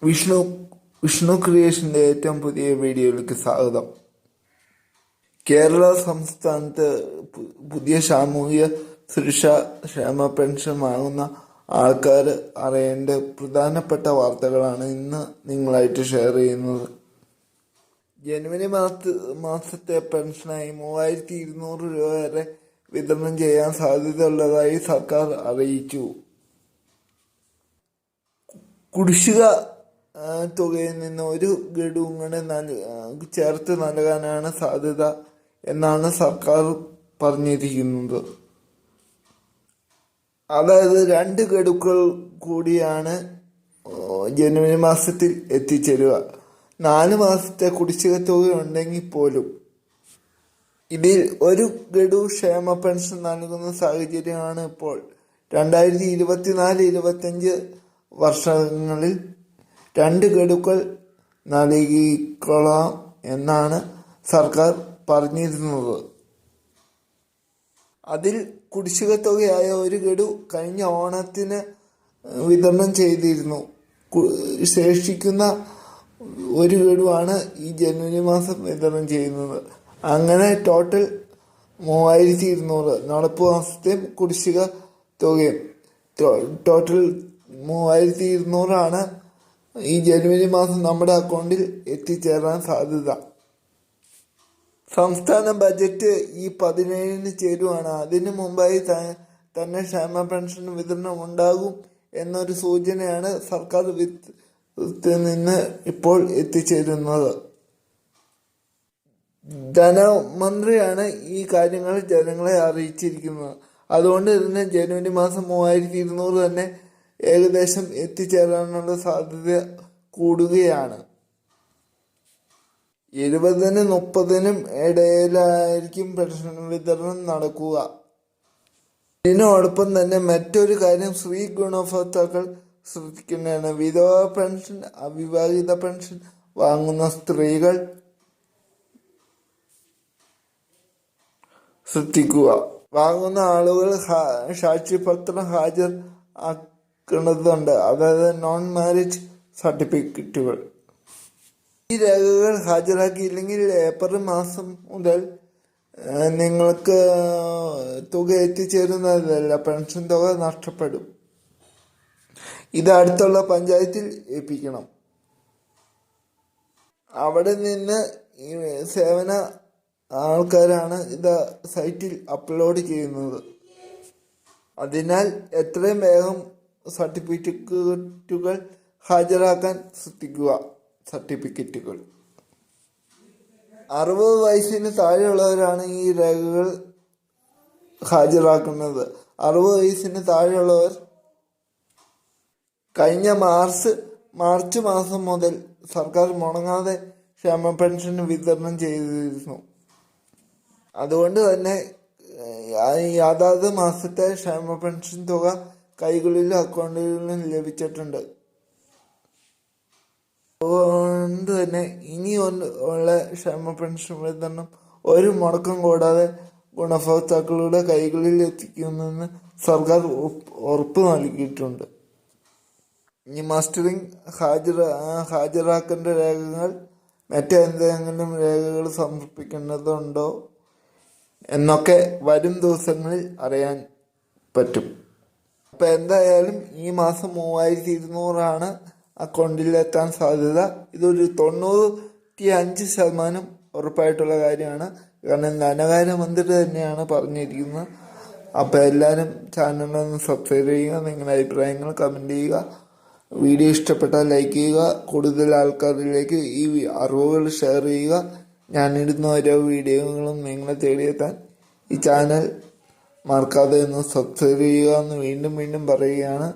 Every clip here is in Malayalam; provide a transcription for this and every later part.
വിഷ്ണു വിഷ്ണു ക്രിയേഷൻ്റെ ഏറ്റവും പുതിയ വീഡിയോയിലേക്ക് സ്വാഗതം. കേരള സംസ്ഥാനത്ത് പുതിയ സാമൂഹിക സുരക്ഷാ ക്ഷേമ പെൻഷൻ വാങ്ങുന്ന ആൾക്കാർ അറിയേണ്ട പ്രധാനപ്പെട്ട വാർത്തകളാണ് ഇന്ന് നിങ്ങളായിട്ട് ഷെയർ ചെയ്യുന്നത്. ജനുവരി മാസത്തെ പെൻഷനായി 3200 രൂപ വരെ വിതരണം ചെയ്യാൻ സാധ്യതയുള്ളതായി സർക്കാർ അറിയിച്ചു. കുടിശ്ശിക തുകയിൽ നിന്ന് ഒരു ഗഡു കൂടെ ചേർത്ത് നൽകാനാണ് സാധ്യത എന്നാണ് സർക്കാർ പറഞ്ഞിരിക്കുന്നത്. അതായത് 2 ഗഡുക്കൾ കൂടിയാണ് ജനുവരി മാസത്തിൽ എത്തിച്ചേരുക. 4 മാസത്തെ കുടിശ്ശിക തുക ഉണ്ടെങ്കിൽ പോലും ഇതിൽ ഒരു ഗഡു ക്ഷേമ പെൻഷൻ നൽകുന്ന സാഹചര്യമാണ് ഇപ്പോൾ. 2024-25 വർഷങ്ങളിൽ 2 ഗഡുക്കൾ നൽകിക്കൊള്ളാം എന്നാണ് സർക്കാർ പറഞ്ഞിരുന്നത്. അതിൽ കുടിശ്ശിക തുകയായ ഒരു ഗഡു കഴിഞ്ഞ ഓണത്തിന് വിതരണം ചെയ്തിരുന്നു. ശേഷിക്കുന്ന ഒരു ഗഡുവാണ് ഈ ജനുവരി മാസം വിതരണം ചെയ്യുന്നത്. അങ്ങനെ ടോട്ടൽ 3200 നടപ്പ് മാസത്തെ കുടിശ്ശിക തുകയും ടോട്ടൽ 3200 ആണ് ഈ ജനുവരി മാസം നമ്മുടെ അക്കൗണ്ടിൽ എത്തിച്ചേരാൻ സാധ്യത. സംസ്ഥാന ബജറ്റ് ഈ 17-ന് ചേരുവാണ്. അതിനു മുമ്പായി തന്നെ ക്ഷേമ പെൻഷൻ വിതരണം ഉണ്ടാകും എന്നൊരു സൂചനയാണ് സർക്കാർ നിന്ന് ഇപ്പോൾ എത്തിച്ചേരുന്നത്. ധനമന്ത്രിയാണ് ഈ കാര്യങ്ങൾ ജനങ്ങളെ അറിയിച്ചിരിക്കുന്നത്. അതുകൊണ്ട് തന്നെ ജനുവരി മാസം 3200 തന്നെ ഏകദേശം എത്തിച്ചേരാനുള്ള സാധ്യത കൂടുകയാണ്. 20-നും 30-നും ഇടയിലായിരിക്കും പെൻഷൻ വിതരണം നടക്കുക. ഇതിനോടൊപ്പം തന്നെ മറ്റൊരു കാര്യം സ്ത്രീ ഗുണഭോക്താക്കൾ ശ്രദ്ധിക്കുന്നതാണ്. വിധവ പെൻഷൻ, അവിവാഹിത പെൻഷൻ വാങ്ങുന്ന സ്ത്രീകൾ ശ്രദ്ധിക്കുക. വാങ്ങുന്ന ആളുകൾ സാക്ഷ്യപത്രം ഹാജരാക്കേണ്ടതുണ്ട്, അതായത് നോൺ മാരേജ് സർട്ടിഫിക്കറ്റുകൾ. ഈ രേഖകൾ ഹാജരാക്കിയില്ലെങ്കിൽ ഏപ്രിൽ മാസം മുതൽ നിങ്ങൾക്ക് തുക എത്തിച്ചേരുന്നതല്ല, പെൻഷൻ തുക നഷ്ടപ്പെടും. ഇത് അടുത്തുള്ള പഞ്ചായത്തിൽ ഏൽപ്പിക്കണം. അവിടെ നിന്ന് ഈ സേവന ആൾക്കാരാണ് ഇത് സൈറ്റിൽ അപ്ലോഡ് ചെയ്യുന്നത്. അതിനാൽ എത്രയും വേഗം സർട്ടിഫിക്കറ്റുകൾ ഹാജരാക്കാൻ ശ്രദ്ധിക്കുക. സർട്ടിഫിക്കറ്റുകൾ 60 വയസ്സിന് താഴെയുള്ളവരാണ് ഈ രേഖകൾ ഹാജരാക്കുന്നത്. 60 വയസ്സിന് താഴെയുള്ളവർ കഴിഞ്ഞ മാർച്ച് മാസം മുതൽ സർക്കാർ മുടങ്ങാതെ ക്ഷേമ പെൻഷൻ വിതരണം ചെയ്തിരുന്നു. അതുകൊണ്ട് തന്നെ അതാത് മാസത്തെ ക്ഷേമ പെൻഷൻ തുക കൈകളിലും അക്കൗണ്ടുകളിലും ലഭിച്ചിട്ടുണ്ട്. അതുകൊണ്ട് തന്നെ ഇനി ഉള്ള ക്ഷേമ പെൻഷൻ വിതരണം ഒരു മുടക്കം കൂടാതെ ഗുണഭോക്താക്കളുടെ കൈകളിൽ എത്തിക്കുമെന്ന് സർക്കാർ ഉറപ്പ് നൽകിയിട്ടുണ്ട്. ഇനി മസ്റ്ററിംഗ് ഹാജരാക്കേണ്ട രേഖകൾ മറ്റെന്തെങ്കിലും രേഖകൾ സമർപ്പിക്കേണ്ടതുണ്ടോ എന്നൊക്കെ വരും ദിവസങ്ങളിൽ അറിയാൻ പറ്റും. അപ്പം എന്തായാലും ഈ മാസം 3200 അക്കൗണ്ടിൽ എത്താൻ സാധ്യത. ഇതൊരു 95% ഉറപ്പായിട്ടുള്ള കാര്യമാണ്. കാരണം ധനകാര്യമന്ത്രി തന്നെയാണ് പറഞ്ഞിരിക്കുന്നത്. അപ്പോൾ എല്ലാവരും ചാനലൊന്ന് സബ്സ്ക്രൈബ് ചെയ്യുക, നിങ്ങളുടെ അഭിപ്രായങ്ങൾ കമൻറ്റ് ചെയ്യുക. വീഡിയോ ഇഷ്ടപ്പെട്ടാൽ ലൈക്ക് ചെയ്യുക. കൂടുതൽ ആൾക്കാരിലേക്ക് ഈ അറിവുകൾ ഷെയർ ചെയ്യുക. ഞാനിടുന്ന ഓരോ വീഡിയോകളും നിങ്ങളെ തേടിയെത്താൻ ഈ ചാനൽ മറക്കാതെ ഒന്ന് സബ്സ്ക്രൈബ് ചെയ്യുക എന്ന് വീണ്ടും പറയുകയാണ്.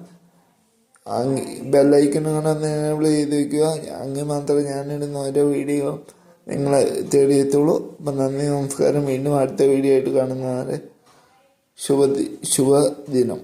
ബെല്ലൈക്കണുകൾ എനേബിൾ ചെയ്ത് വയ്ക്കുക. അങ്ങനെ മാത്രമേ ഞാനിടുന്ന ഓരോ വീഡിയോ നിങ്ങളെ തേടിയെത്തുള്ളൂ. അപ്പം നന്ദി, നമസ്കാരം. വീണ്ടും അടുത്ത വീഡിയോ ആയിട്ട് കാണുന്നവരെ ശുഭദിനം.